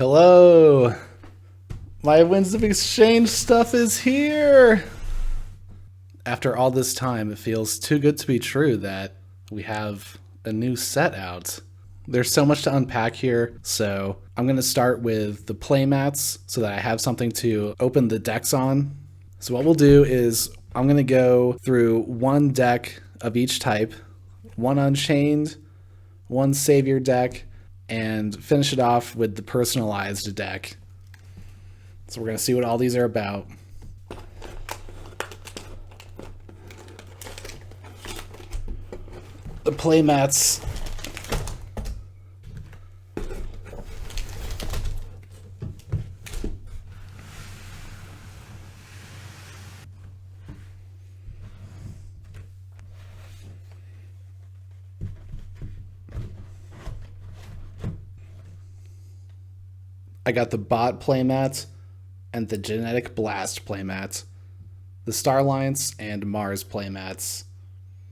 Hello! My Winds of Exchange stuff is here! After all this time, it feels too good to be true that we have a new set out. There's so much to unpack here, so I'm going to start with the Playmats so that I have something to open the decks on. So what we'll do is I'm going to go through one deck of each type, one Unchained, one Savior deck, and finish it off with the personalized deck. So we're going to see what all these are about. The Playmats. I got the Bot Playmats and the Genetic Blast Playmats, the Star Alliance and Mars Playmats.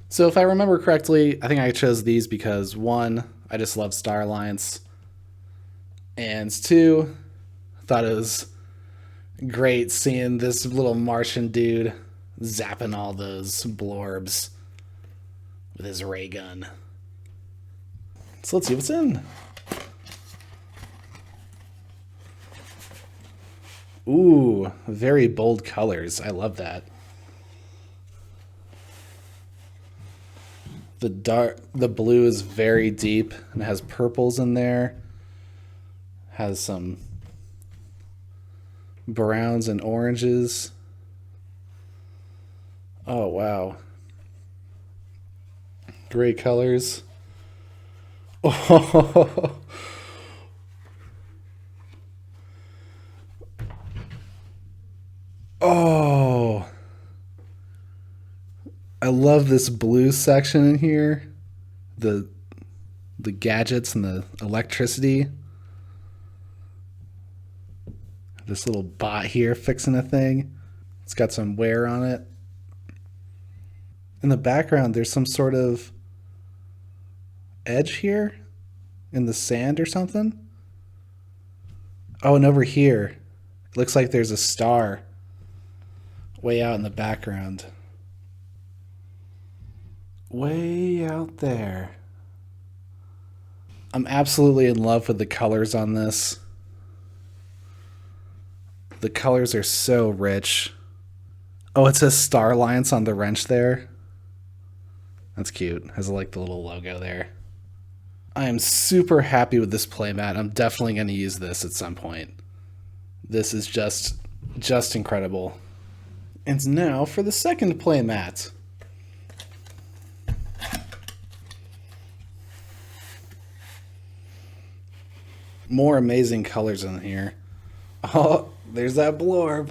So if I remember correctly, I think I chose these because 1, I just love Star Alliance, and 2, I thought it was great seeing this little Martian dude zapping all those blorbs with his ray gun. So let's see what's in. Ooh, very bold colors. I love that. The blue is very deep and has purples in there. Has some browns and oranges. Oh, wow. Great colors. Oh. Oh, I love this blue section in here. The gadgets and the electricity. This little bot here fixing a thing. It's got some wear on it. In the background, there's some sort of edge here in the sand or something. Oh, and over here, it looks like there's a star way out in the background. Way out there. I'm absolutely in love with the colors on this. The colors are so rich. Oh, it says Star Alliance on the wrench there. That's cute. Has like the little logo there. I am super happy with this playmat. I'm definitely going to use this at some point. This is just incredible. And now for the second playmat. More amazing colors in here. Oh, there's that blorb.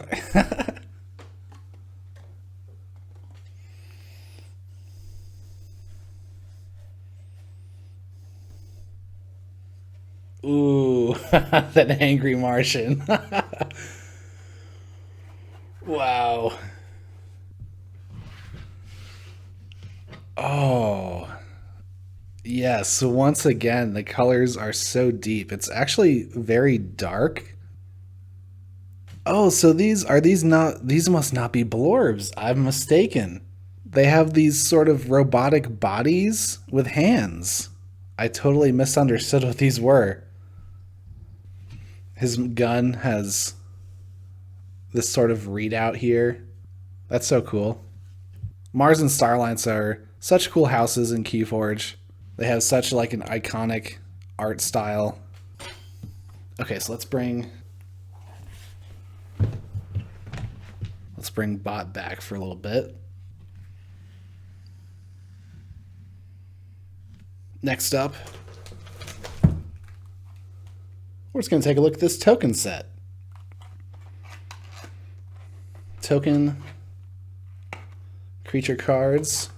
Ooh, that angry Martian. Wow. Oh. Yes, so once again, the colors are so deep. It's actually very dark. Oh, so these must not be blorbs. I'm mistaken. They have these sort of robotic bodies with hands. I totally misunderstood what these were. His gun has this sort of readout here. That's so cool. Mars and Star Alliance are such cool houses in KeyForge. They have such like an iconic art style. Okay, so let's bring Bot back for a little bit. Next up, we're just going to take a look at this token set. Token creature cards.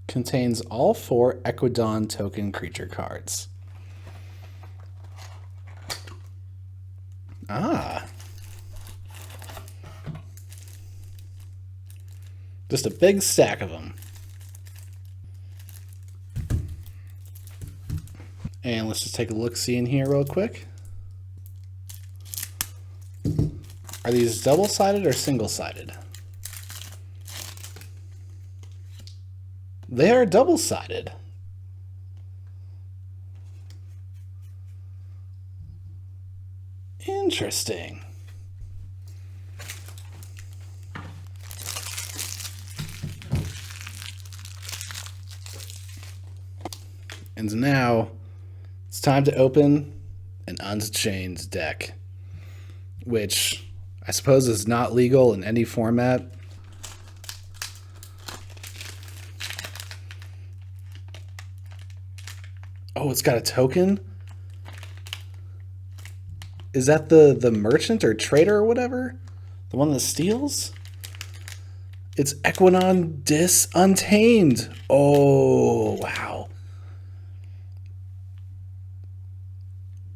Contains all 4 Ekwidon token creature cards. Ah. Just a big stack of them. And let's just take a look-see in here real quick. Are these double-sided or single-sided? They are double-sided. Interesting. And now it's time to open an Unchained Deck, which I suppose is not legal in any format. Oh, it's got a token? Is that the merchant or trader or whatever? The one that steals? It's Ekwidon Untamed. Oh, wow.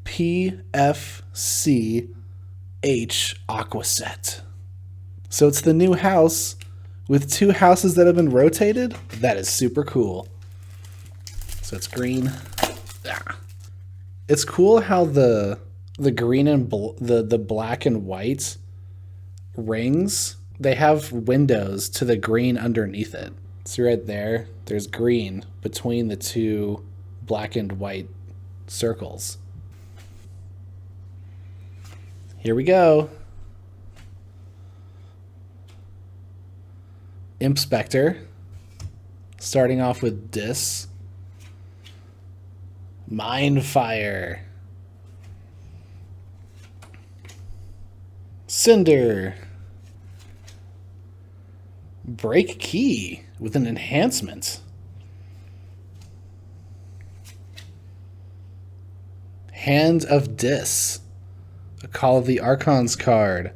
PFCH Aqua Set. So it's the new house with 2 houses that have been rotated? That is super cool. So it's green. Ah. It's cool how the green and the black and white rings, they have windows to the green underneath it. See right there? There's green between the 2 black and white circles. Here we go. Imp Spectre. Starting off with Dis. Mindfire. Cinder. Break Key with an enhancement. Hand of Dis. A Call of the Archons card.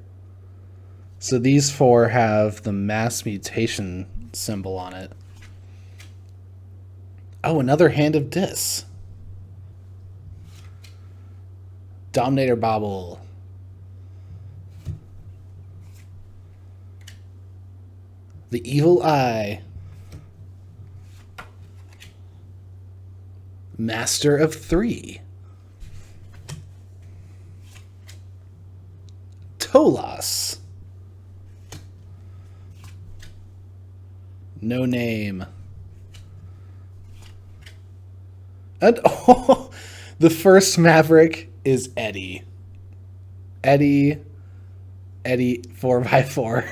So these 4 have the mass mutation symbol on it. Oh, another Hand of Dis. Dominator Bobble. The Evil Eye. Master of 3. Tolas. No Name. And oh, the first Maverick is Eddie. Eddie 4x4.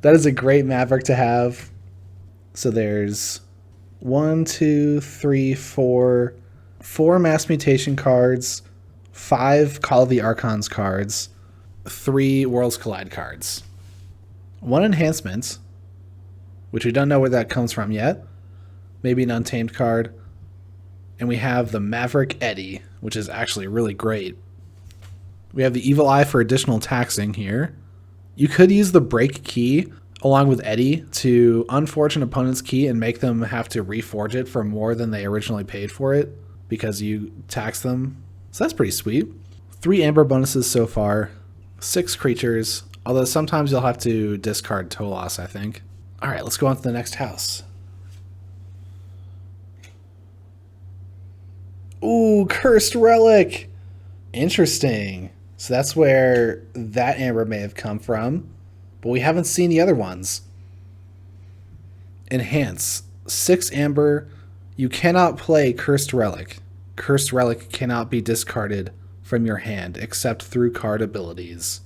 That is a great Maverick to have. So there's 1, 2, 3, 4 mass mutation cards, 5 Call of the Archons cards, 3 Worlds Collide cards, 1 enhancement, which we don't know where that comes from yet. Maybe an Untamed card. And we have the Maverick Eddie, which is actually really great. We have the Evil Eye for additional taxing here. You could use the Break Key along with Eddie to unforge an opponent's key and make them have to reforge it for more than they originally paid for it because you tax them. So that's pretty sweet. 3 Amber bonuses so far. 6 creatures, although sometimes you'll have to discard Tolas, I think. All right, let's go on to the next house. Ooh, Cursed Relic. Interesting. So that's where that Amber may have come from, but we haven't seen the other ones. Enhance. 6 Amber. You cannot play Cursed Relic. Cursed Relic cannot be discarded from your hand except through card abilities.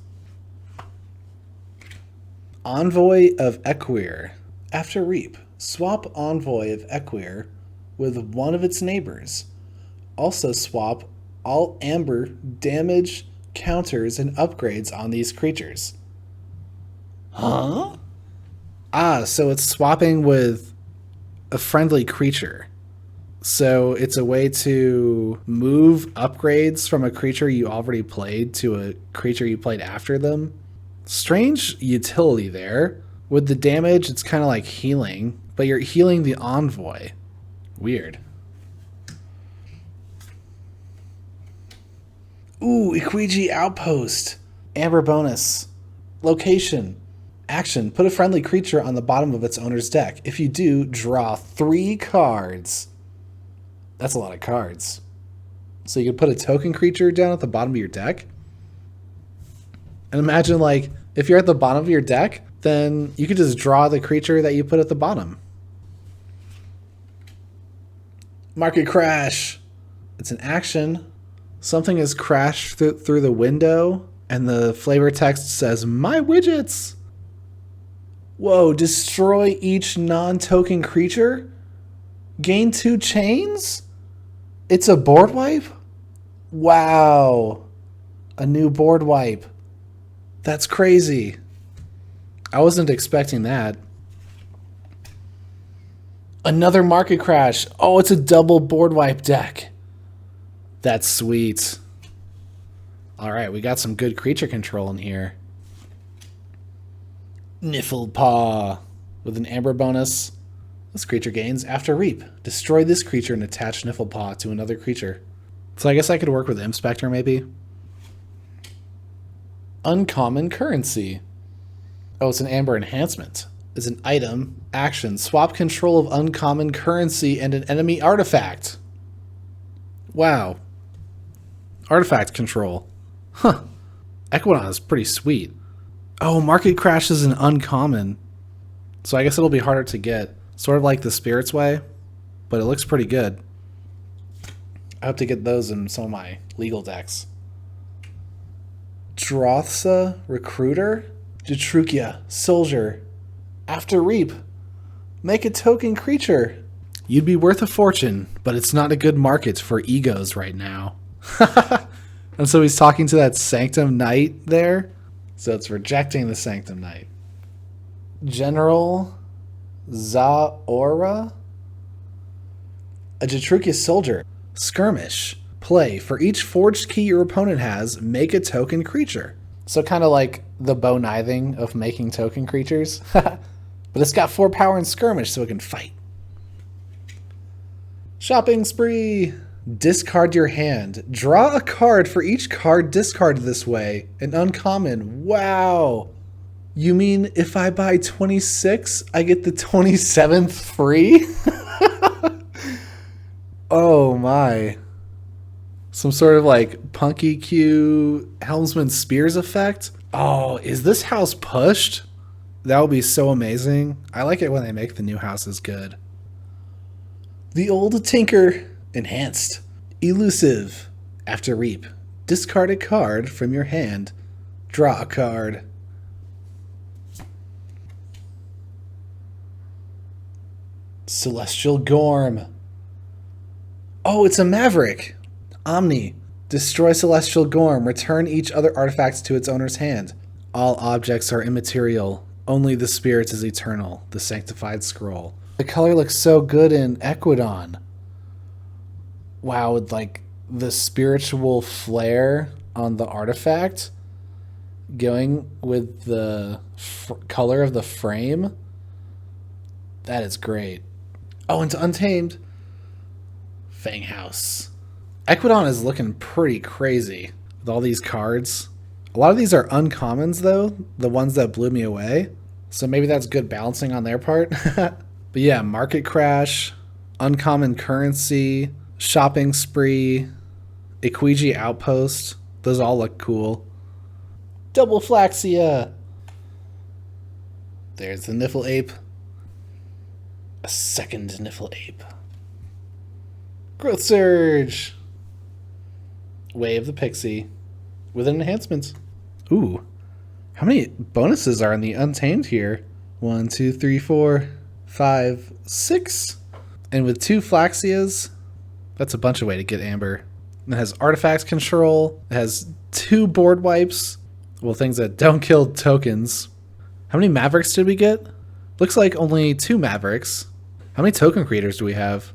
Envoy of Ekwir. After Reap, swap Envoy of Ekwir with one of its neighbors. Also swap all Amber damage, counters, and upgrades on these creatures. Huh? Ah, so it's swapping with a friendly creature. So it's a way to move upgrades from a creature you already played to a creature you played after them. Strange utility there. With the damage, it's kind of like healing, but you're healing the Envoy. Weird. Ooh, Ekwidon Outpost. Amber bonus. Location. Action, put a friendly creature on the bottom of its owner's deck. If you do, draw 3 cards. That's a lot of cards. So you can put a token creature down at the bottom of your deck. And imagine, like, if you're at the bottom of your deck, then you could just draw the creature that you put at the bottom. Market crash. It's an action. Something has crashed through the window, and the flavor text says, "My widgets." Whoa, destroy each non-token creature? Gain 2 chains? It's a board wipe? Wow. A new board wipe. That's crazy. I wasn't expecting that. Another market crash. Oh, it's a double board wipe deck. That's sweet. All right, we got some good creature control in here. Nifflepaw. With an amber bonus. This creature gains after reap. Destroy this creature and attach Nifflepaw to another creature. So I guess I could work with Inspector maybe. Uncommon currency. Oh, it's an amber enhancement. It's an item, action, swap control of uncommon currency and an enemy artifact. Wow. Artifact control. Huh. Ekwidon is pretty sweet. Oh, market crash is an uncommon. So I guess it'll be harder to get. Sort of like the Spirit's Way, but it looks pretty good. I hope to get those in some of my legal decks. Drothsa, Recruiter, Detrukia, Soldier. After Reap, make a token creature. You'd be worth a fortune, but it's not a good market for egos right now. And so he's talking to that Sanctum Knight there. So it's rejecting the Sanctum Knight. General Zaora? A Detrukia Soldier. Skirmish. Play. For each forged key your opponent has, make a token creature. So kind of like the bow kniving of making token creatures. But it's got 4 power and skirmish so it can fight. Shopping spree. Discard your hand. Draw a card for each card discarded this way. An uncommon. Wow. You mean if I buy 26, I get the 27th free? Oh my. Some sort of like Punky Q Helmsman Spears effect? Oh, is this house pushed? That would be so amazing. I like it when they make the new houses good. The Old Tinker. Enhanced. Elusive. After reap. Discard a card from your hand. Draw a card. Celestial Gorm. Oh, it's a Maverick. Omni. Destroy Celestial Gorm. Return each other artifact to its owner's hand. All objects are immaterial. Only the spirit is eternal. The Sanctified Scroll. The color looks so good in Ekwidon. Wow, with like the spiritual flair on the artifact going with the color of the frame. That is great. Oh, and to Untamed. Fang House. Ekwidon is looking pretty crazy with all these cards. A lot of these are uncommons, though, the ones that blew me away. So maybe that's good balancing on their part. But yeah, Market Crash, Uncommon Currency, Shopping Spree, Equiji Outpost. Those all look cool. Double Flaxia. There's the Niffle Ape. A second Niffle Ape. Growth Surge. Way of the Pixie. With an enhancement. Ooh. How many bonuses are in the Untamed here? 1, 2, 3, 4, 5, 6. And with 2 Flaxias, that's a bunch of way to get Amber. It has artifacts control. It has 2 board wipes. Well, things that don't kill tokens. How many Mavericks did we get? Looks like only 2 Mavericks. How many token creators do we have?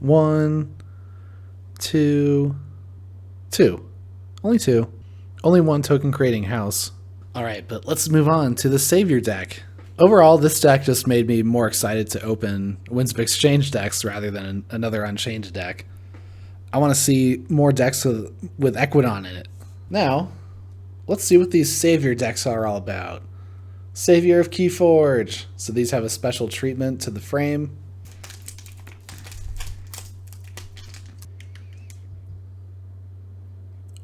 1, 2, 2. Only 2. Only 1 token creating house. Alright, but let's move on to the Savior deck. Overall, this deck just made me more excited to open Winds of Exchange decks rather than another Unchained deck. I want to see more decks with Ekwidon in it. Now, let's see what these Savior decks are all about. Savior of KeyForge. So these have a special treatment to the frame.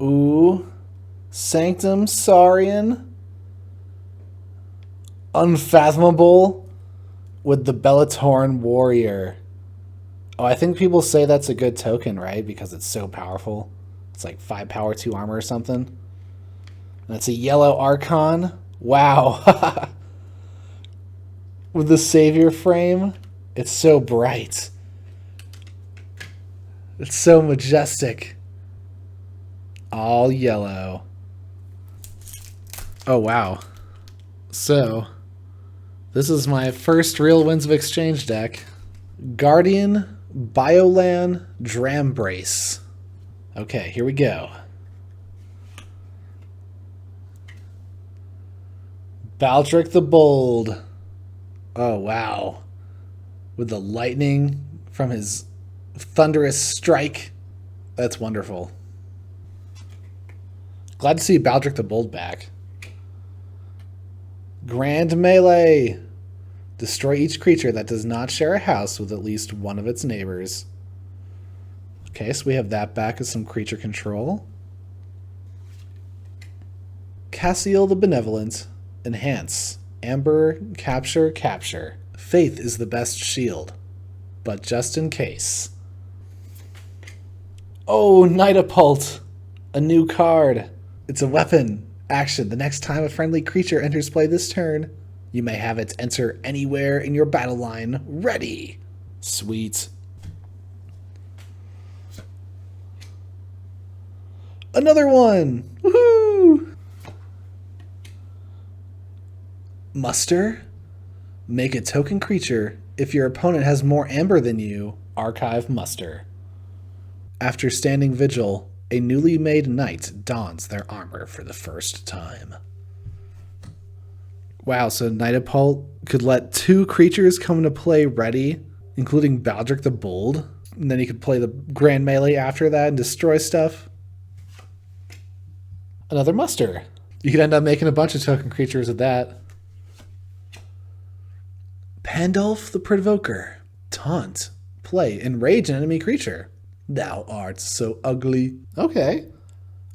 Ooh. Sanctum Saurian. Unfathomable with the Bellatorn Warrior. Oh, I think people say that's a good token, right? Because it's so powerful. It's like 5 power, 2 armor or something. And it's a yellow Archon. Wow. With the Savior frame. It's so bright. It's so majestic. All yellow. Oh, wow. So, this is my first real Winds of Exchange deck. Guardian Biolan Drambrace. Okay, here we go. Baldric the Bold. Oh, wow. With the lightning from his thunderous strike. That's wonderful. Glad to see Baldric the Bold back. Grand Melee. Destroy each creature that does not share a house with at least one of its neighbors. Okay, so we have that back as some creature control. Cassiel the Benevolent. Enhance. Amber, capture, capture. Faith is the best shield. But just in case. Oh, Nightapult. A new card. It's a weapon. Action. The next time a friendly creature enters play this turn, you may have it enter anywhere in your battle line. Ready. Sweet. Another one. Woohoo! Muster. Make a token creature. If your opponent has more amber than you, archive Muster. After standing vigil, a newly made knight dons their armor for the first time. Wow, so Nightapult could let 2 creatures come into play ready, including Baldric the Bold, and then he could play the Grand Melee after that and destroy stuff. Another Muster. You could end up making a bunch of token creatures with that. Pandulf the Provoker. Taunt. Play. Enrage an enemy creature. Thou art so ugly. Okay.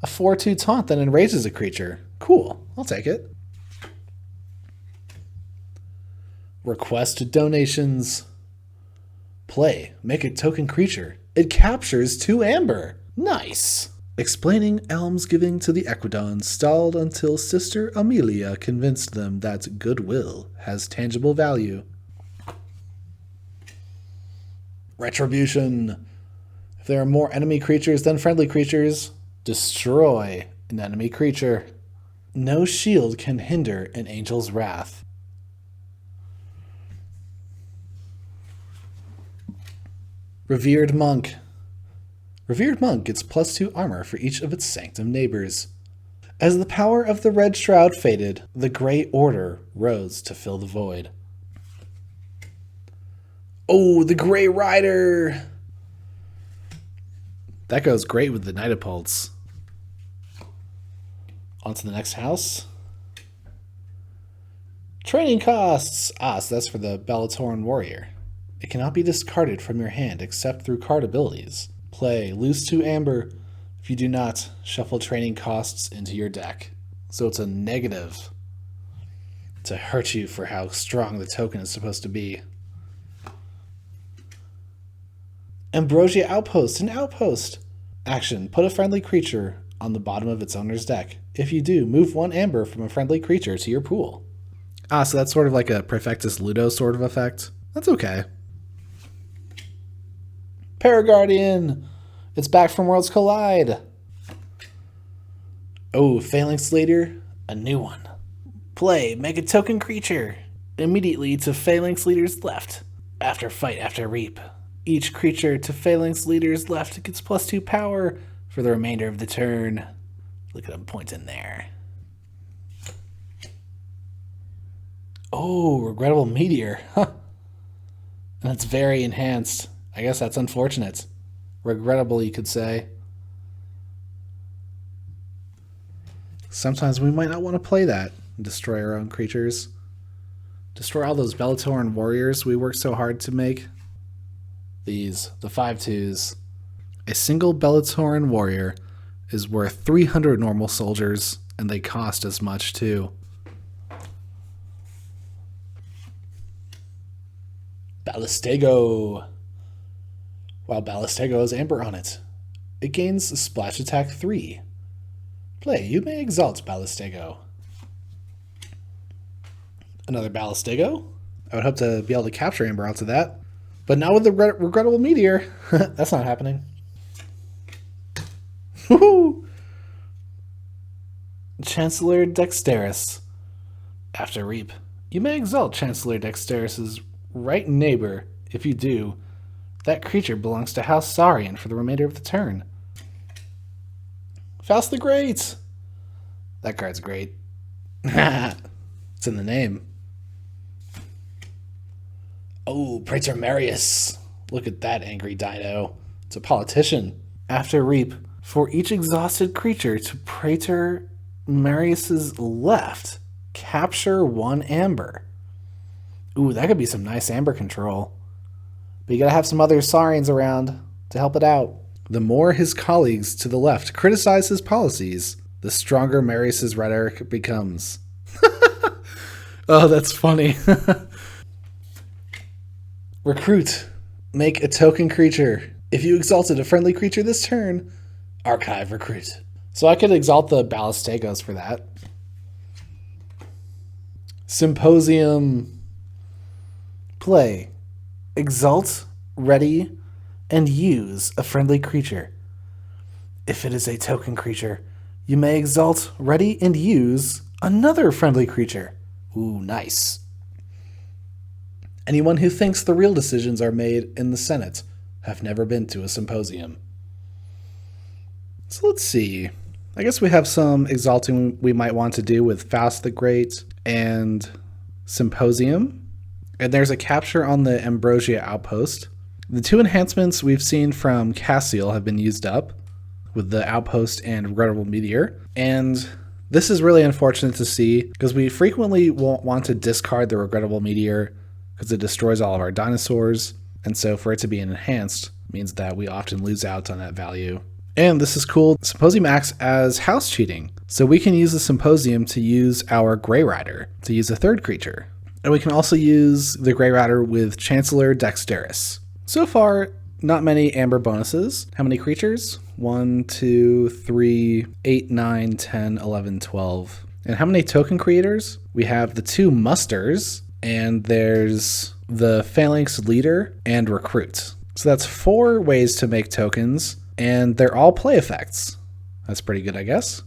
A 4/2 taunt that enrages a creature. Cool. I'll take it. Request donations. Play. Make a token creature. It captures 2 amber. Nice. Explaining almsgiving to the Ekwidon stalled until Sister Amelia convinced them that goodwill has tangible value. Retribution. If there are more enemy creatures than friendly creatures, destroy an enemy creature. No shield can hinder an angel's wrath. Revered Monk. Revered Monk gets +2 armor for each of its Sanctum neighbors. As the power of the Red Shroud faded, the Grey Order rose to fill the void. Oh, the Grey Rider! That goes great with the Nightapults. On to the next house. Training costs! Ah, so that's for the Bellatorn Warrior. It cannot be discarded from your hand except through card abilities. Play. Lose 2 amber. If you do not, shuffle training costs into your deck. So it's a negative to hurt you for how strong the token is supposed to be. Ambrosia Outpost. An outpost. Action. Put a friendly creature on the bottom of its owner's deck. If you do, move 1 amber from a friendly creature to your pool. Ah, so that's sort of like a Perfectus Ludo sort of effect. That's okay. Paraguardian. It's back from Worlds Collide. Oh, Phalanx Leader. A new one. Play. Make a token creature. Immediately to Phalanx Leader's left. After fight, after reap. Each creature to Phalanx Leader's left gets +2 power for the remainder of the turn. Look at him pointing there. Oh, Regrettable Meteor. Huh. And it's very enhanced. I guess that's unfortunate. Regrettable, you could say. Sometimes we might not want to play that and destroy our own creatures. Destroy all those Belatoran warriors we worked so hard to make. These, the 5/2s. A single Belatoran warrior is worth 300 normal soldiers, and they cost as much too. Ballistego. While Ballistego has Amber on it, it gains a Splash Attack 3. Play, you may exalt Ballistego. Another Ballistego. I would hope to be able to capture Amber onto that. But not with the Regrettable Meteor. That's not happening. Woohoo! Chancellor Dexterous. After Reap, you may exalt Chancellor Dexterous's right neighbor. If you do, that creature belongs to House Saurian for the remainder of the turn. Faust the Great! That card's great. It's in the name. Oh, Praetor Marius. Look at that angry dino. It's a politician. After Reap, for each exhausted creature to Praetor Marius's left, capture 1 Amber. Ooh, that could be some nice Amber control. But you gotta have some other Saurians around to help it out. The more his colleagues to the left criticize his policies, the stronger Marius's rhetoric becomes. Oh, that's funny. Recruit. Make a token creature. If you exalted a friendly creature this turn, archive recruit. So I could exalt the Ballistegos for that. Symposium. Play. Exalt, ready, and use a friendly creature. If it is a token creature, you may exalt, ready, and use another friendly creature. Ooh, nice. Anyone who thinks the real decisions are made in the Senate have never been to a symposium. So let's see. I guess we have some exalting we might want to do with Faust the Great and Symposium. And there's a capture on the Ambrosia Outpost. The 2 enhancements we've seen from Cassiel have been used up with the Outpost and Regrettable Meteor. And this is really unfortunate to see because we frequently won't want to discard the Regrettable Meteor because it destroys all of our dinosaurs. And so for it to be enhanced means that we often lose out on that value. And this is cool. Symposium acts as house cheating. So we can use the Symposium to use our Grey Rider to use a 3rd creature. And we can also use the Grey Rider with Chancellor Dexterous. So far, not many Amber bonuses. How many creatures? 1, 2, 3, 8, 9, 10, 11, 12. And how many token creators? We have the 2 Musters, and there's the Phalanx Leader and Recruit. So that's 4 ways to make tokens, and they're all play effects. That's pretty good, I guess.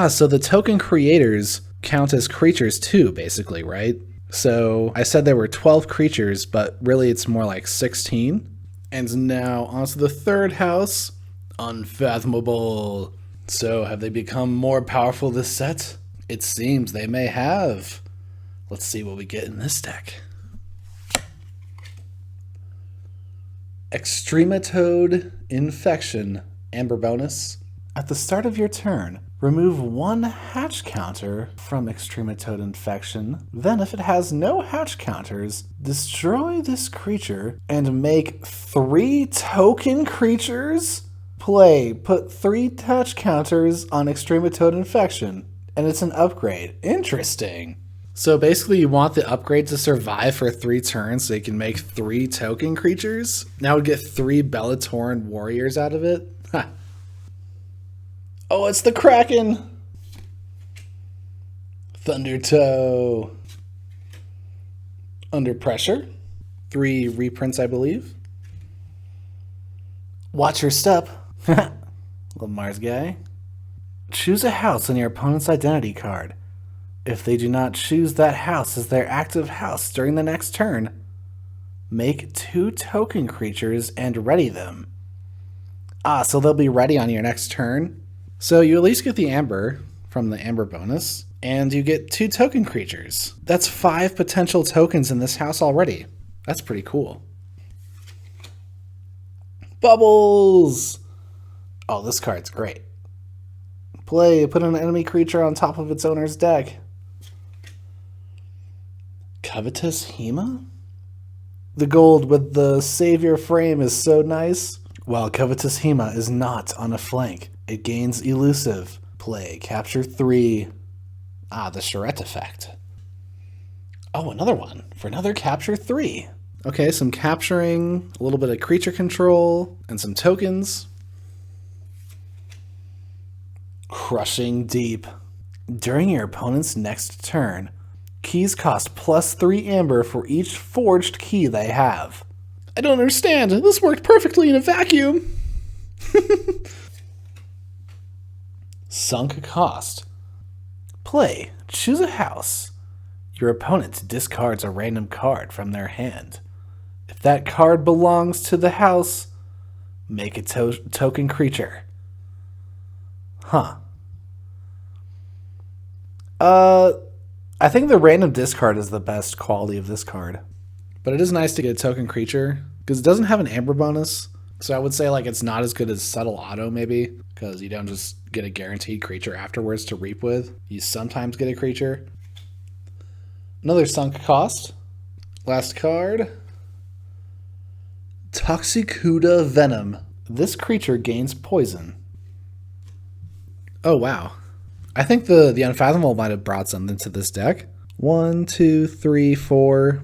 So the token creators count as creatures too, basically, right? So I said there were 12 creatures, but really it's more like 16. And now onto the 3rd house, Unfathomable. So have they become more powerful this set? It seems they may have. Let's see what we get in this deck. Extrematode Infection, Amber bonus. At the start of your turn, remove 1 hatch counter from Extrematode Infection. Then if it has no hatch counters, destroy this creature and make 3 token creatures. Play, put 3 hatch counters on Extrematode Infection, and it's an upgrade. Interesting. So basically you want the upgrade to survive for 3 turns so you can make 3 token creatures? Now we'd get 3 Belatoran warriors out of it? Ha. Oh, it's the Kraken! Thundertoe. Under Pressure. 3 reprints, I believe. Watch your step. Little Mars guy. Choose a house on your opponent's identity card. If they do not choose that house as their active house during the next turn, make 2 token creatures and ready them. So they'll be ready on your next turn. So you at least get the Amber from the Amber bonus, and you get 2 token creatures. That's 5 potential tokens in this house already. That's pretty cool. Bubbles! Oh, this card's great. Play, put an enemy creature on top of its owner's deck. Covetous Hema? The gold with the savior frame is so nice. While Covetous Hema is not on a flank, it gains elusive. Play capture 3. Ah, the charrette effect. Oh, another one for another capture 3. Okay, some capturing, a little bit of creature control, and some tokens. Crushing Deep. During your opponent's next turn, keys cost +3 amber for each forged key they have. I don't understand. This worked perfectly in a vacuum. Sunk Cost. Play. Choose a house. Your opponent discards a random card from their hand. If that card belongs to the house, make a token creature. Huh. I think the random discard is the best quality of this card. But it is nice to get a token creature, because it doesn't have an amber bonus. So I would say like it's not as good as Subtle Auto maybe, because you don't just get a guaranteed creature afterwards to reap with. You sometimes get a creature. Another Sunk Cost. Last card. Toxicuda Venom. This creature gains poison. Oh wow. I think the Unfathomable might have brought something to this deck. 1, 2, 3, 4,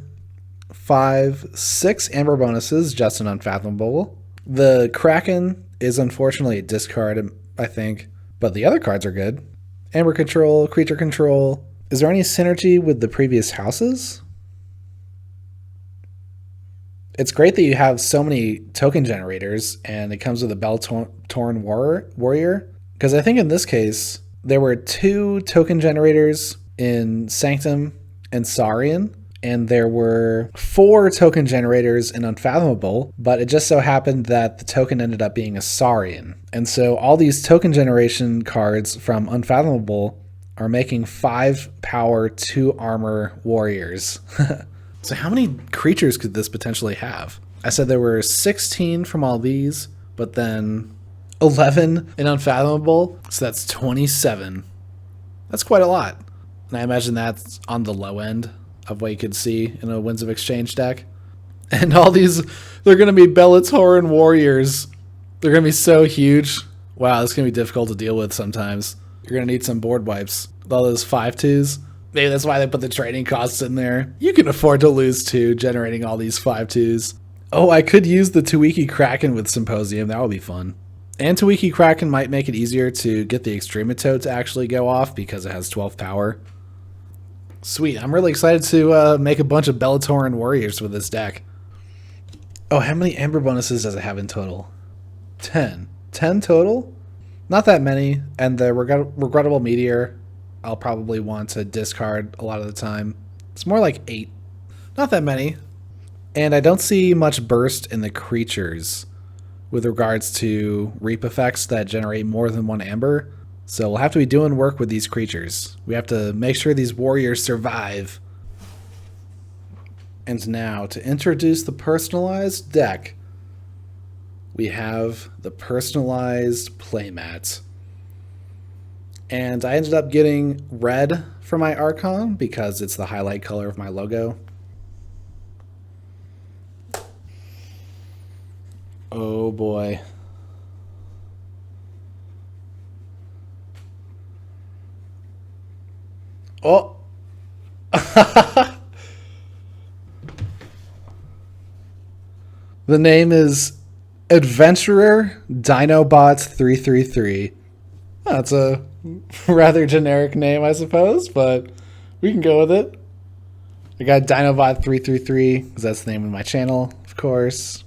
5, 6 amber bonuses just in Unfathomable. The Kraken is unfortunately a discard, I think, but the other cards are good. Amber control, creature control. Is there any synergy with the previous houses? It's great that you have so many token generators, and it comes with a Bell-Torn Warrior. Because I think in this case, there were 2 token generators in Sanctum and Saurian, and there were 4 token generators in Unfathomable, but it just so happened that the token ended up being a Saurian. And so all these token generation cards from Unfathomable are making 5 power, 2 armor warriors. So how many creatures could this potentially have? I said there were 16 from all these, but then 11 in Unfathomable, so that's 27. That's quite a lot. And I imagine that's on the low end of what you could see in a Winds of Exchange deck. And all these, they're going to be Bellatoran Warriors. They're going to be so huge. Wow, this is going to be difficult to deal with sometimes. You're going to need some board wipes. With all those 5/2s. Maybe that's why they put the training costs in there. You can afford to lose 2 generating all these 5/2s. Oh, I could use the Tuiki Kraken with Symposium. That would be fun. And Tuiki Kraken might make it easier to get the Extremitoad to actually go off because it has 12 power. Sweet. I'm really excited to make a bunch of Bellatoran Warriors with this deck. Oh, how many Amber bonuses does it have in total? 10. 10 total? Not that many. And the Regrettable Meteor, I'll probably want to discard a lot of the time. It's more like 8. Not that many. And I don't see much burst in the creatures with regards to reap effects that generate more than 1 amber. So we'll have to be doing work with these creatures. We have to make sure these warriors survive. And now, to introduce the personalized deck, we have the personalized Playmat. And I ended up getting red for my Archon because it's the highlight color of my logo. Oh boy. Oh! The name is Adventurer Dinobot 333. That's a rather generic name, I suppose, but we can go with it. I got Dinobot 333 because that's the name of my channel, of course.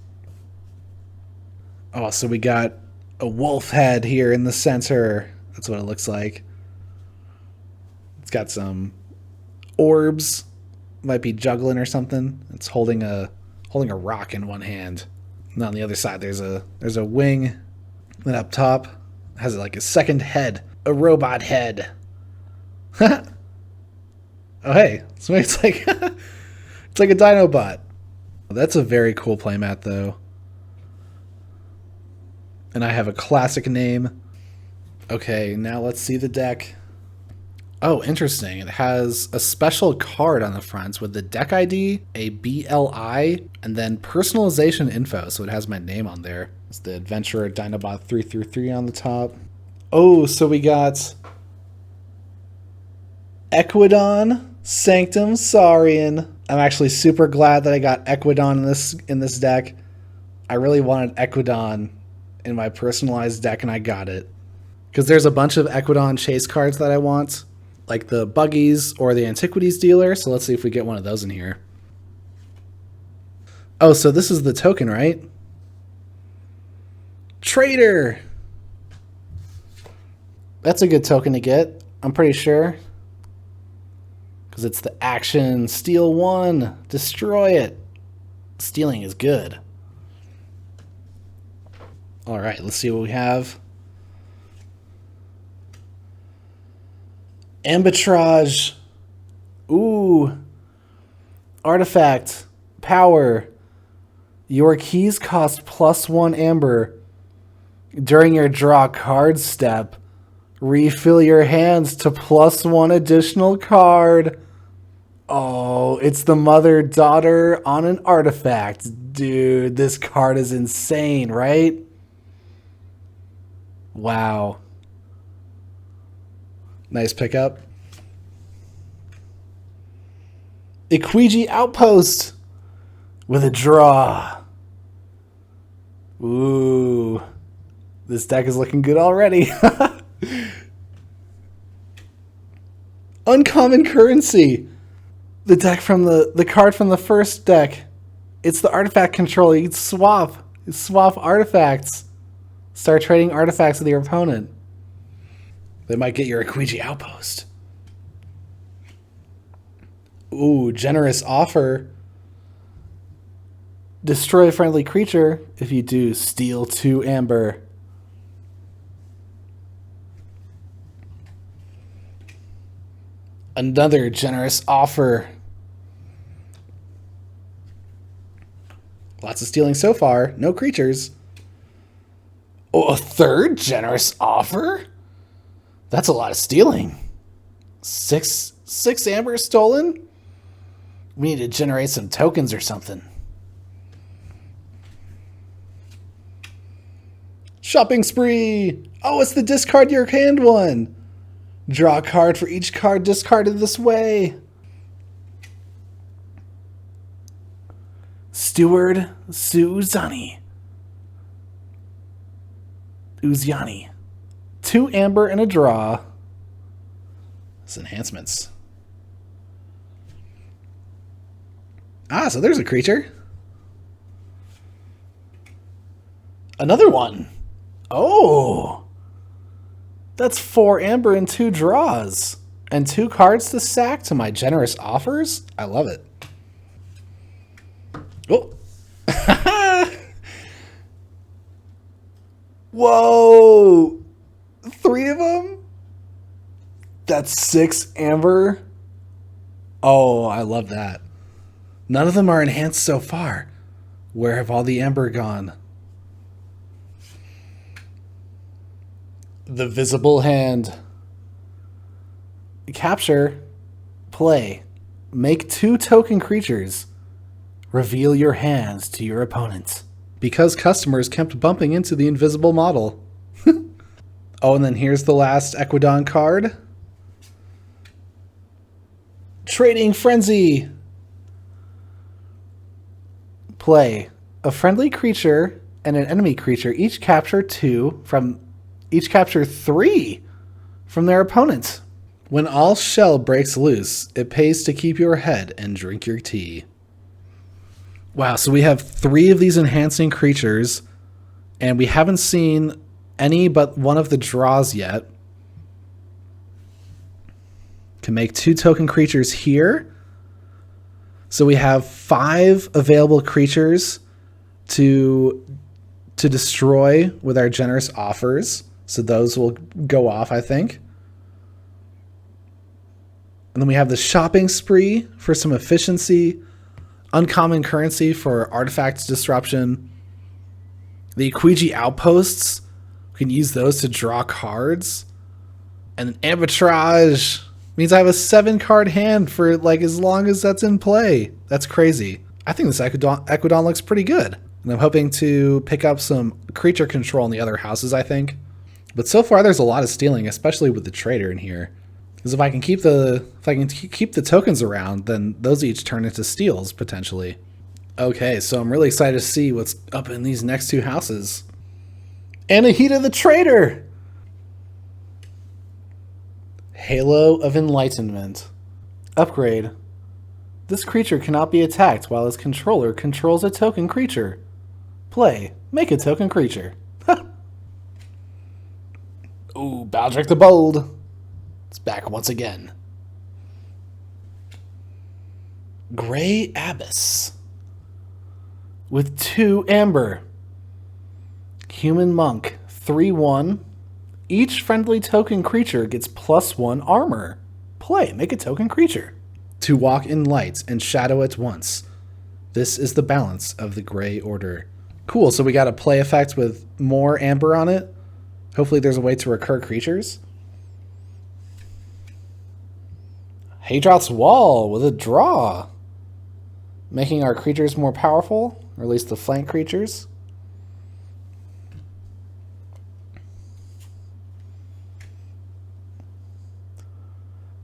Oh, so we got a wolf head here in the center. That's what it looks like. It's got some orbs. Might be juggling or something. It's holding a rock in one hand. And on the other side there's a wing. And up top has like a second head. A robot head. Oh hey. So it's like it's like a Dinobot. That's a very cool playmat though. And I have a classic name. Okay, now let's see the deck. Oh, interesting. It has a special card on the front with the deck ID, a BLI, and then personalization info. So it has my name on there. It's the Adventurer Dinobot 333 on the top. Oh, so we got Ekwidon Sanctum Saurian. I'm actually super glad that I got Ekwidon in this deck. I really wanted Ekwidon in my personalized deck, and I got it. Because there's a bunch of Ekwidon chase cards that I want, like the Buggies or the Antiquities Dealer. So let's see if we get one of those in here. Oh, so this is the token, right? Trader! That's a good token to get, I'm pretty sure. Because it's the action, steal one, destroy it. Stealing is good. All right, let's see what we have. Arbitrage. Ooh. Artifact. Power. Your keys cost +1 amber. During your draw card step, refill your hands to +1 additional card. Oh, it's the mother-daughter on an artifact. Dude, this card is insane, right? Wow. Nice pickup. Ekwidon Outpost with a draw. Ooh. This deck is looking good already. Uncommon currency. The deck from the card from the first deck. It's the artifact control. You can swap artifacts. Start trading artifacts with your opponent. They might get your Ekwidon Outpost. Ooh, generous offer. Destroy a friendly creature. If you do, steal 2 amber. Another generous offer. Lots of stealing so far. No creatures. Oh, a third generous offer? That's a lot of stealing. Six amber stolen? We need to generate some tokens or something. Shopping spree! Oh, it's the discard your hand one. Draw a card for each card discarded this way. Steward Uziani. 2 amber and a draw. That's enhancements. Ah, so there's a creature. Another one. Oh. That's 4 amber and 2 draws. And 2 cards to sack to my generous offers? I love it. Oh. Whoa. 3 of them? That's 6 amber. Oh, I love that. None of them are enhanced so far. Where have all the amber gone? The visible hand. Capture. Play. Make 2 token creatures. Reveal your hands to your opponent. Because customers kept bumping into the invisible model. Oh, and then here's the last Ekwidon card. Trading Frenzy. Play. A friendly creature and an enemy creature each capture 3 from their opponent. When all shell breaks loose, it pays to keep your head and drink your tea. Wow, so we have 3 of these enhancing creatures, and we haven't seen any but one of the draws yet. Can make 2 token creatures here. So we have 5 available creatures to destroy with our generous offers. So those will go off, I think. And then we have the shopping spree for some efficiency. Uncommon currency for artifact disruption. The Ekwidon Outposts. We can use those to draw cards. And an arbitrage. Means I have a 7-card hand for like as long as that's in play. That's crazy. I think this Ekwidon looks pretty good. And I'm hoping to pick up some creature control in the other houses, I think. But so far there's a lot of stealing, especially with the trader in here. Because if I can keep the tokens around, then those each turn into steals potentially. Okay, so I'm really excited to see what's up in these next 2 houses. Anahita the Trader! Halo of Enlightenment. Upgrade. This creature cannot be attacked while its controller controls a token creature. Play. Make a token creature. Ooh, Baldric the Bold. It's back once again. Grey Abyss. With 2 Amber. Human Monk. 3/1. Each friendly token creature gets +1 armor. Play. Make a token creature. To walk in light and shadow at once. This is the balance of the Grey Order. Cool, so we got a play effect with more amber on it. Hopefully there's a way to recur creatures. Hadroth's Wall with a draw. Making our creatures more powerful, or at least the flank creatures.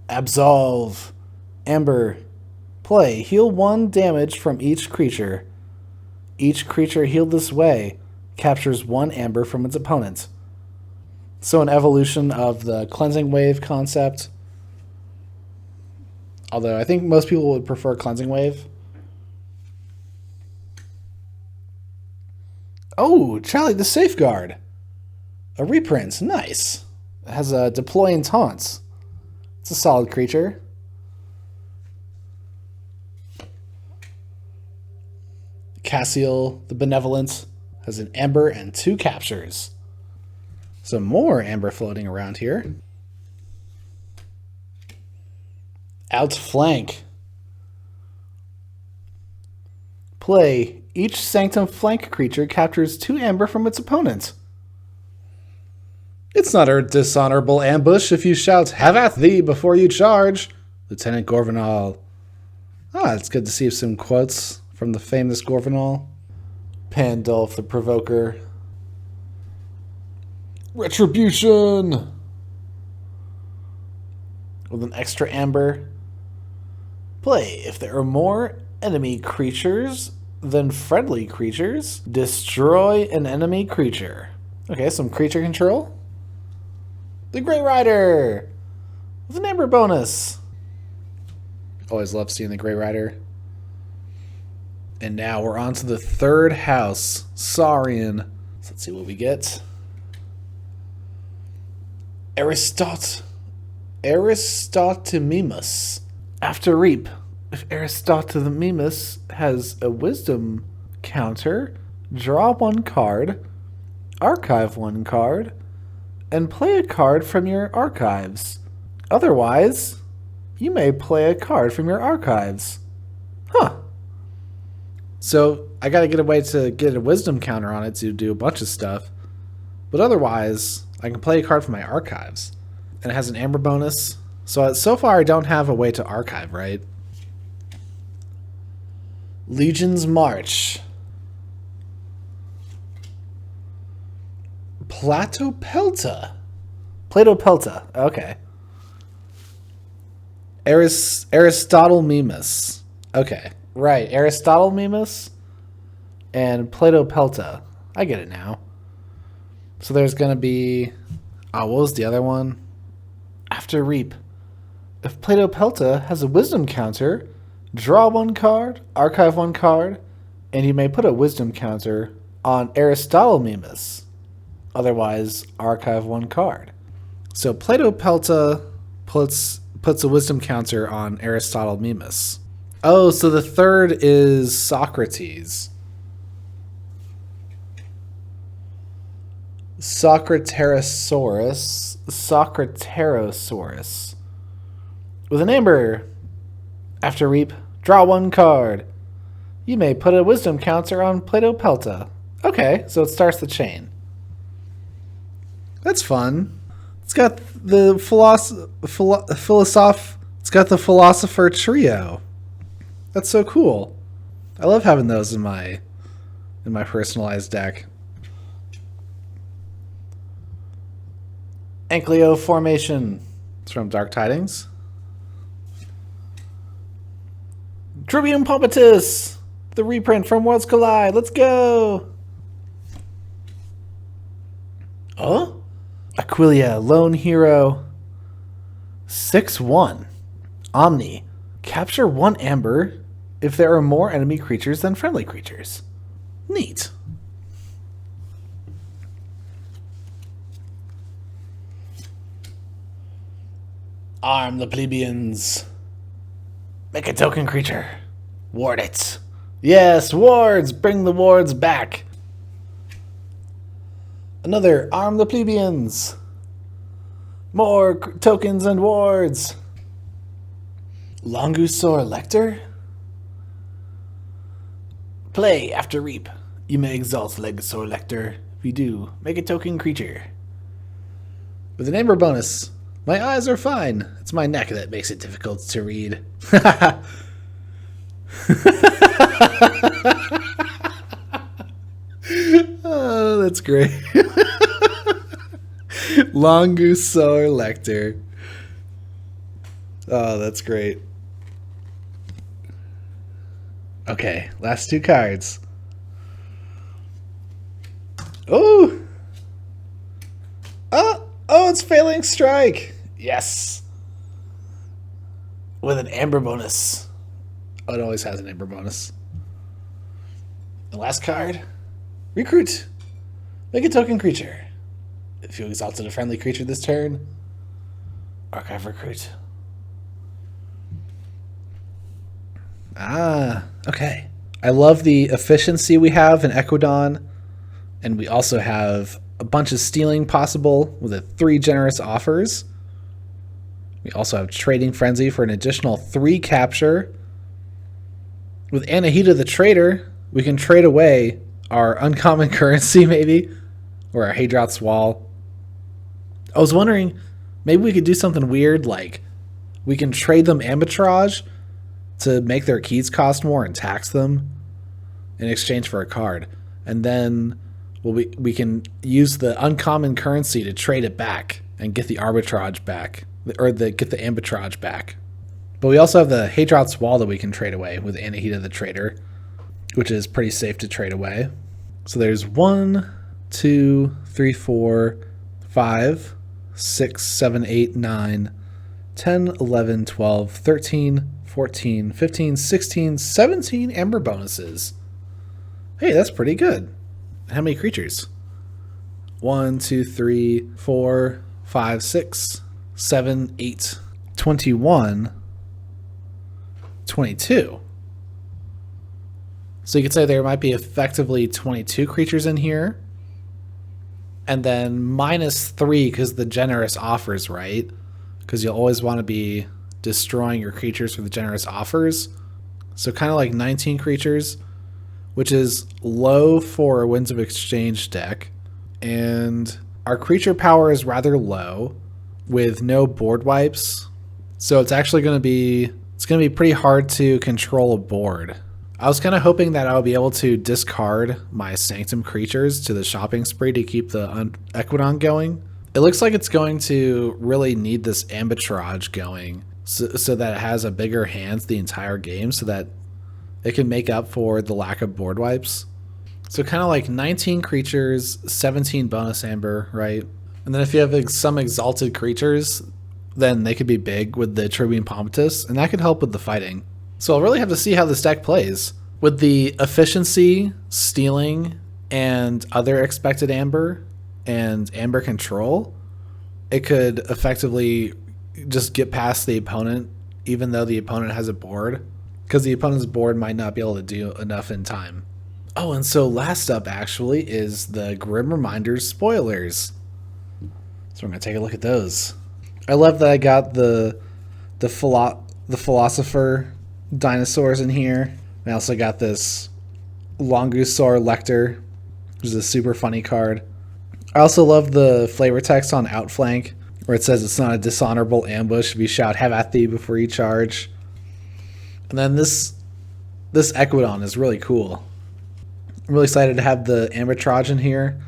Absolve. Amber. Play. Heal 1 damage from each creature. Each creature healed this way captures 1 amber from its opponent. So an evolution of the Cleansing Wave concept. Although I think most people would prefer Cleansing Wave. Oh, Charlie the Safeguard. A reprint. Nice. It has a deploy and taunts. It's a solid creature. Cassiel the Benevolent has an amber and 2 captures. Some more amber floating around here. Outflank. Play. Each Sanctum flank creature captures 2 amber from its opponent. It's not a dishonorable ambush if you shout, "Have at thee," before you charge. Lieutenant Gorvenal. Ah, it's good to see some quotes from the famous Gorvenal. Pandulph the Provoker. Retribution! With an extra amber. Play. If there are more enemy creatures than friendly creatures, destroy an enemy creature. Okay, some creature control. The Grey Rider! With an amber bonus. Always love seeing the Grey Rider. And now we're on to the 3rd house, Saurian. So let's see what we get. Aristotemus. After Reap, if Aristotemus has a Wisdom counter, draw 1 card, archive 1 card, and play a card from your archives. Otherwise, you may play a card from your archives. Huh. So I gotta get a way to get a Wisdom counter on it to do a bunch of stuff. But otherwise, I can play a card from my archives. And it has an amber bonus. So far I don't have a way to archive, right? Legion's March. Platopelta. Okay. Aristotemus. Okay. Right. Aristotemus and Platopelta. I get it now. So there's going to be... Oh, what was the other one? After Reap. If Platopelta has a Wisdom counter, draw 1 card, archive 1 card, and you may put a Wisdom counter on Aristotemus. Otherwise, archive 1 card. So Platopelta puts a Wisdom counter on Aristotemus. Oh, so the 3rd is Socrates. Socraterosaurus. With an amber. After Reap, draw 1 card. You may put a Wisdom counter on Platopelta. Okay, so it starts the chain. That's fun. It's got the It's got the philosopher trio. That's so cool. I love having those in my personalized deck. Ankylo formation. It's from Dark Tidings. Trivium Pompitus, the reprint from Worlds Collide. Let's go. Oh, Aquilia, Lone Hero. 6/1. Omni. Capture 1 amber if there are more enemy creatures than friendly creatures. Neat. Arm the plebeians. Make a token creature. Ward it. Yes, wards! Bring the wards back. Another arm the plebeians. More tokens and wards. Longusaur Lector? Play after reap. You may exalt Longusaur Lector. If you do, make a token creature. With an amber bonus. My eyes are fine. It's my neck that makes it difficult to read. Oh, that's great. Longusaur Lector. Oh, that's great. Okay, last 2 cards. Oh! Oh, it's Failing Strike! Yes! With an amber bonus. Oh, it always has an amber bonus. The last card. Recruit. Make a token creature. If you exalted a friendly creature this turn, archive recruit. Ah, okay. I love the efficiency we have in Ekwidon, and we also have a bunch of stealing possible with the 3 generous offers. We also have Trading Frenzy for an additional 3 capture. With Anahita the Trader, we can trade away our uncommon currency maybe, or our Hadroth's Wall. I was wondering, maybe we could do something weird like we can trade them arbitrage to make their keys cost more and tax them in exchange for a card. And then we can use the uncommon currency to trade it back and get the arbitrage back, or get the arbitrage back. But we also have the Hadroth's Wall that we can trade away with Anahita the Trader, which is pretty safe to trade away. So there's 1, 2, 3, 4, 5, 6, 7, 8, 9, 10, 11, 12, 13, 14, 15, 16, 17 amber bonuses. Hey, that's pretty good. How many creatures? 1, 2, 3, 4, 5, 6, 7, 8, 21, 22. So you could say there might be effectively 22 creatures in here. And then -3 because the generous offers, right? Because you'll always want to be destroying your creatures for the generous offers. So kind of like 19 creatures, which is low for a Winds of Exchange deck. And our creature power is rather low with no board wipes. So it's actually going to be pretty hard to control a board. I was kind of hoping that I would be able to discard my Sanctum creatures to the shopping spree to keep the Ekwidon going. It looks like it's going to really need this arbitrage going so that it has a bigger hand the entire game so that it can make up for the lack of board wipes. So kind of like 19 creatures, 17 bonus amber, right? And then if you have some exalted creatures, then they could be big with the Trivium Pompitus, and that could help with the fighting. So I'll really have to see how this deck plays. With the efficiency, stealing, and other expected amber, and amber control, it could effectively just get past the opponent, even though the opponent has a board, because the opponent's board might not be able to do enough in time. Oh, and so last up actually is the Grim Reminders spoilers. So we're going to take a look at those. I love that I got the philosopher dinosaurs in here. I also got this Longusaur Lector, which is a super funny card. I also love the flavor text on Outflank. where it says it's not a dishonorable ambush if you shout "have at thee" before you charge. And then this Ekwidon is really cool. I'm really excited to have the arbitrage in here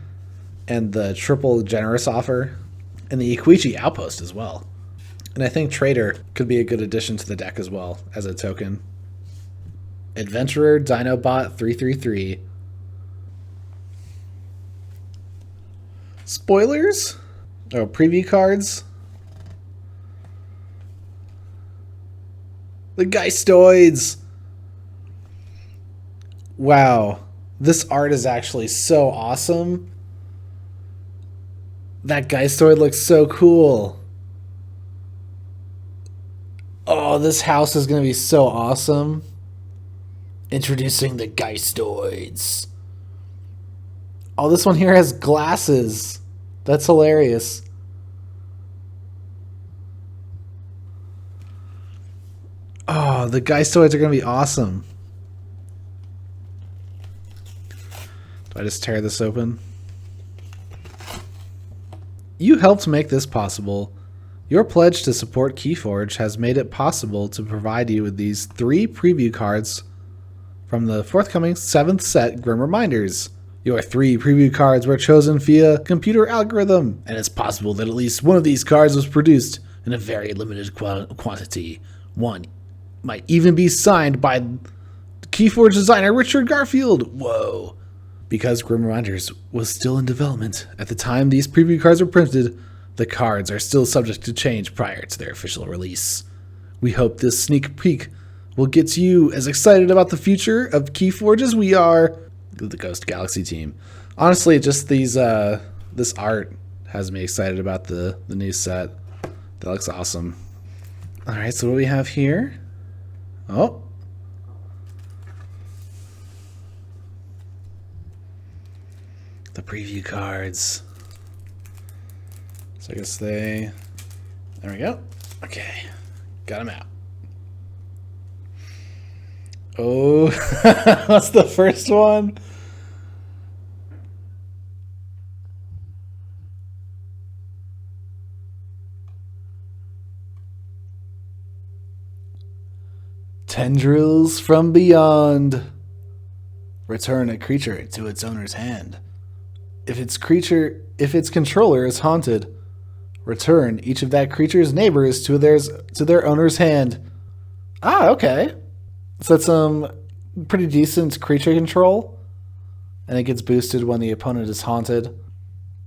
and the triple generous offer and the Ekwidon outpost as well. And I think Trader could be a good addition to the deck as well as a token. Adventurer Dinobot 333. Spoilers? Oh, preview cards. The Geistoids. Wow. This art is actually so awesome. That Geistoid looks so cool. Oh, this house is going to be so awesome. Introducing the Geistoids. Oh, this one here has glasses. That's hilarious. Oh, the Geistoids are going to be awesome. Do I just tear this open? You helped make this possible. Your pledge to support KeyForge has made it possible to provide you with these 3 preview cards from the forthcoming 7th set Grim Reminders. Your 3 preview cards were chosen via computer algorithm, and it's possible that at least one of these cards was produced in a very limited quantity. One might even be signed by KeyForge designer Richard Garfield. Whoa. Because Grim Reminders was still in development at the time these preview cards were printed, the cards are still subject to change prior to their official release. We hope this sneak peek will get you as excited about the future of KeyForge as we are. The Ghost Galaxy team. Honestly, just these this art has me excited about the new set. That looks awesome. Alright, so what do we have here? Oh. The preview cards. So I guess there we go. Okay. Got them out. Oh, what's the first one? Tendrils from Beyond. Return a creature to its owner's hand. If its controller is haunted, return each of that creature's neighbors to their owner's hand. Ah, okay. So that's some pretty decent creature control, and it gets boosted when the opponent is haunted.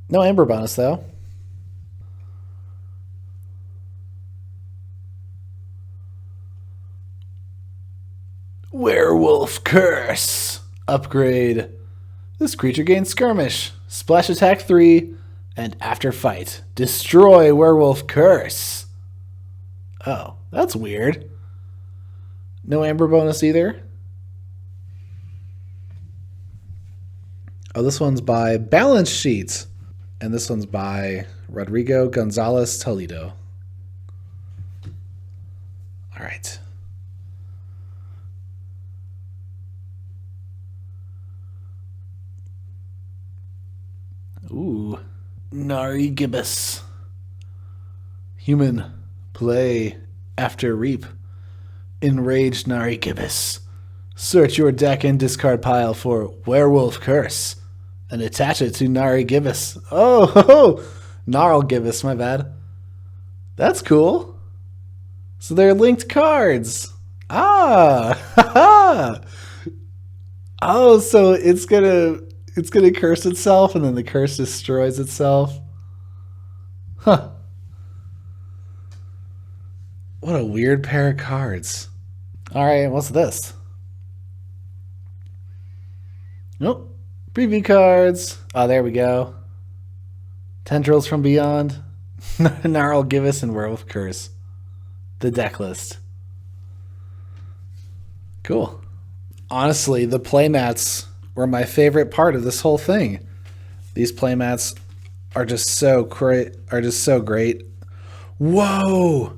No Amber bonus though. Werewolf Curse. Upgrade. This creature gains Skirmish, Splash Attack 3, and after fight, destroy Werewolf Curse. Oh, that's weird. No Amber bonus either. Oh, this one's by Balance Sheet, and this one's by Rodrigo Gonzalez Toledo. All right. Ooh, Nari Gibbous. Human, play after reap. Enraged Nari Gibbous. Search your deck and discard pile for Werewolf Curse and attach it to Nari Gibbous. Oh, Gnarl Gibbous, my bad. That's cool. So they're linked cards. Ah, oh, so it's gonna curse itself, and then the curse destroys itself. Huh. What a weird pair of cards. Alright, what's this? Nope. Preview cards. Oh, there we go. Tendrils from Beyond. Gnarl Gibbous and Werewolf Curse. The deck list. Cool. Honestly, the playmats were my favorite part of this whole thing. These playmats are just so great. Whoa!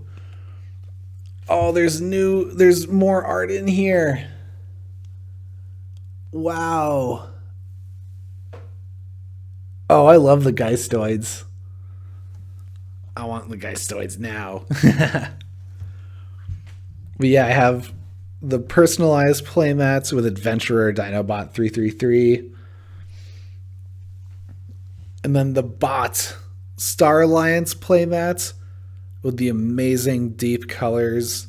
Oh, there's more art in here. Wow. Oh, I love the Geistoids. I want the Geistoids now. But yeah, I have the personalized playmats with Adventurer Dinobot 333. And then the bot Star Alliance playmats with the amazing deep colors.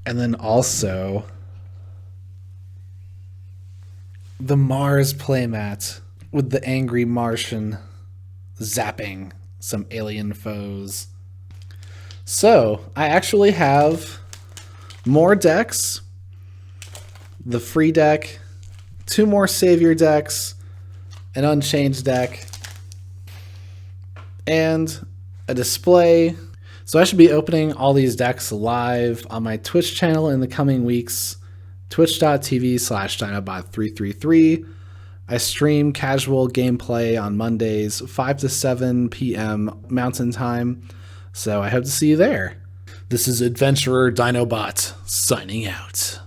And then also the Mars playmat with the angry Martian zapping some alien foes. So I actually have more decks, the free deck, 2 more savior decks, an Unchained deck, and a display. So I should be opening all these decks live on my Twitch channel in the coming weeks, twitch.tv/Dinobot333. I stream casual gameplay on Mondays, 5 to 7 p.m. Mountain Time, so I hope to see you there. This is Adventurer Dinobot signing out.